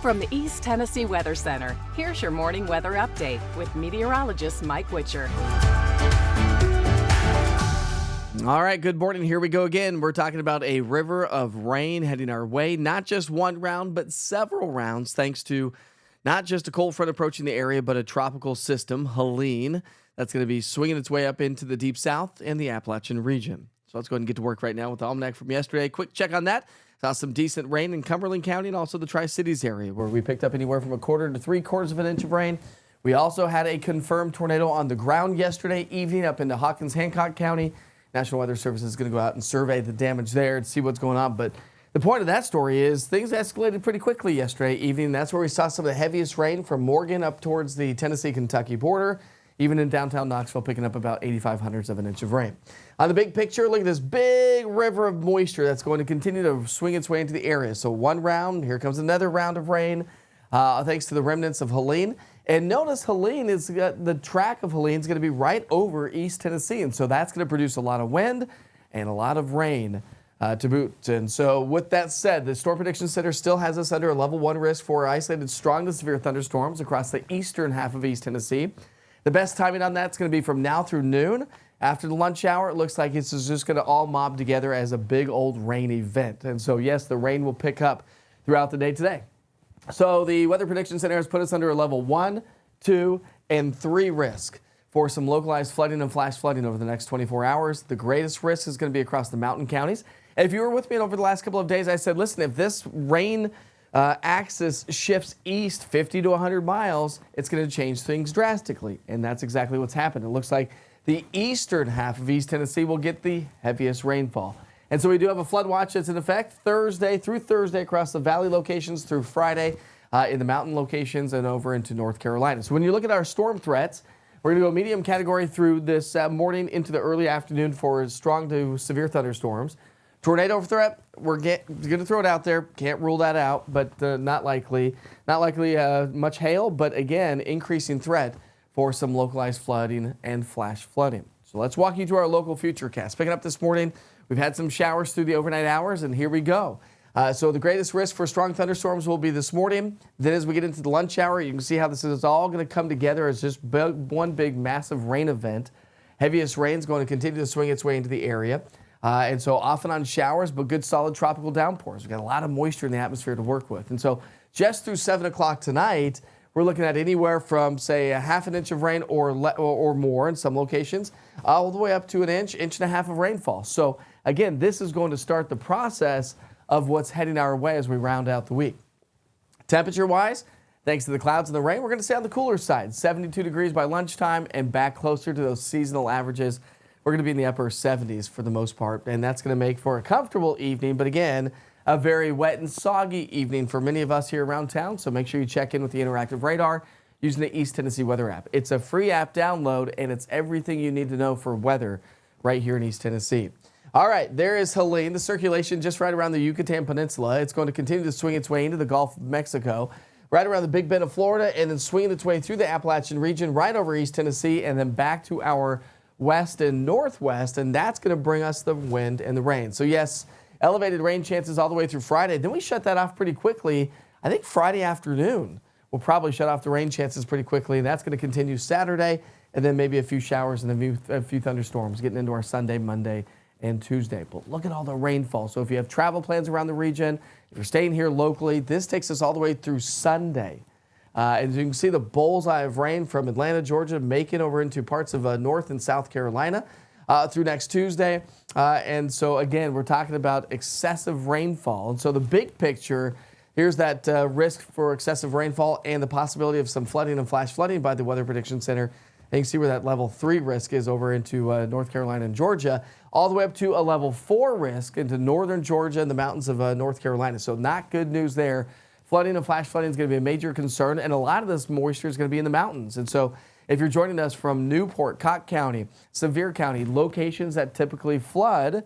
From the East Tennessee Weather Center, here's your morning weather update with meteorologist Mike Witcher. All right, good morning. Here we go again. We're talking about a river of rain heading our way. Not just one round, but several rounds, thanks to not just a cold front approaching the area, but a tropical system, Helene, that's going to be swinging its way up into the deep south and the Appalachian region. So let's go ahead and get to work right now with the almanac from yesterday. Quick check on that. Saw some decent rain in Cumberland County and also the Tri-Cities area, where we picked up anywhere from 1/4 to 3/4 of an inch of rain. We also had a confirmed tornado on the ground yesterday evening up into Hawkins-Hancock County. National Weather Service is going to go out and survey the damage there and see what's going on. But the point of that story is things escalated pretty quickly yesterday evening. That's where we saw some of the heaviest rain from Morgan up towards the Tennessee-Kentucky border. Even in downtown Knoxville, picking up about 0.85 of an inch of rain. On the big picture, look at this big river of moisture that's going to continue to swing its way into the area. So one round, here comes another round of rain, thanks to the remnants of Helene. And notice Helene is the track of Helene is going to be right over East Tennessee, and so that's going to produce a lot of wind and a lot of rain to boot. And so with that said, the Storm Prediction Center still has us under a level 1 risk for isolated strong to severe thunderstorms across the eastern half of East Tennessee. The best timing on that's going to be from now through noon. After the lunch hour, it looks like it's just going to all mob together as a big old rain event. And so, yes, the rain will pick up throughout the day today. So the Weather Prediction Center has put us under a level 1, 2, and 3 risk for some localized flooding and flash flooding over the next 24 hours. The greatest risk is going to be across the mountain counties. And if you were with me over the last couple of days, I said, listen, if this rain axis shifts east 50 to 100 miles, it's going to change things drastically. And that's exactly what's happened. It looks like the eastern half of East Tennessee will get the heaviest rainfall. And so we do have a flood watch that's in effect Thursday through Thursday across the valley locations through Friday in the mountain locations and over into North Carolina. So when you look at our storm threats, we're going to go medium category through this morning into the early afternoon for strong to severe thunderstorms. Tornado threat, we're going to throw it out there. Can't rule that out, but not likely. Not likely much hail, but again, increasing threat for some localized flooding and flash flooding. So let's walk you through our local futurecast. Picking up this morning, we've had some showers through the overnight hours, and here we go. So the greatest risk for strong thunderstorms will be this morning. Then as we get into the lunch hour, you can see how this is all going to come together as just one big massive rain event. Heaviest rain is going to continue to swing its way into the area. And so often on showers, but good solid tropical downpours. We've got a lot of moisture in the atmosphere to work with. And so just through 7 o'clock tonight, we're looking at anywhere from, say, a half an inch of rain or more in some locations, all the way up to an inch, inch and a half of rainfall. So again, this is going to start the process of what's heading our way as we round out the week. Temperature-wise, thanks to the clouds and the rain, we're going to stay on the cooler side, 72 degrees by lunchtime and back closer to those seasonal averages. We're going to be in the upper 70s for the most part, and that's going to make for a comfortable evening, but again, a very wet and soggy evening for many of us here around town, so make sure you check in with the interactive radar using the East Tennessee Weather app. It's a free app download, and it's everything you need to know for weather right here in East Tennessee. All right, there is Helene, the circulation just right around the Yucatan Peninsula. It's going to continue to swing its way into the Gulf of Mexico, right around the Big Bend of Florida, and then swinging its way through the Appalachian region, right over East Tennessee, and then back to our west and northwest, and that's going to bring us the wind and the rain. So yes, elevated rain chances all the way through Friday. Then we shut that off pretty quickly. I think Friday afternoon we'll probably shut off the rain chances pretty quickly, and that's going to continue Saturday, and then maybe a few showers and a few thunderstorms getting into our Sunday, Monday, and Tuesday. But look at all the rainfall. So if you have travel plans around the region, if you're staying here locally, this takes us all the way through Sunday. As you can see, the bullseye of rain from Atlanta, Georgia, making over into parts of North and South Carolina through next Tuesday. And so, again, we're talking about excessive rainfall. And so the big picture, here's that risk for excessive rainfall and the possibility of some flooding and flash flooding by the Weather Prediction Center. And you can see where that level 3 risk is over into North Carolina and Georgia, all the way up to a level 4 risk into northern Georgia and the mountains of North Carolina. So not good news there. Flooding and flash flooding is going to be a major concern, and a lot of this moisture is going to be in the mountains. And so if you're joining us from Newport, Cocke County, Sevier County, locations that typically flood,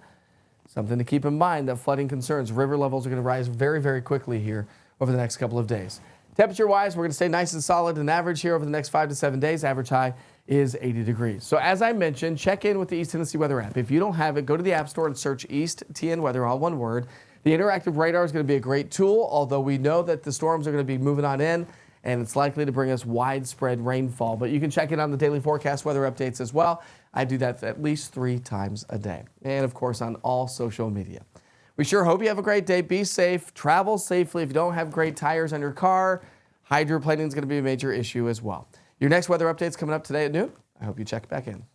something to keep in mind that flooding concerns, river levels are going to rise very, very quickly here over the next couple of days. Temperature-wise, we're going to stay nice and solid and average here over the next 5 to 7 days. Average high is 80 degrees. So as I mentioned, check in with the East Tennessee Weather app. If you don't have it, go to the App Store and search East TN Weather, all one word. The interactive radar is going to be a great tool, although we know that the storms are going to be moving on in, and it's likely to bring us widespread rainfall. But you can check it on the daily forecast weather updates as well. I do that at least 3 times a day. And of course, on all social media. We sure hope you have a great day. Be safe. Travel safely. If you don't have great tires on your car, hydroplaning is going to be a major issue as well. Your next weather update is coming up today at noon. I hope you check back in.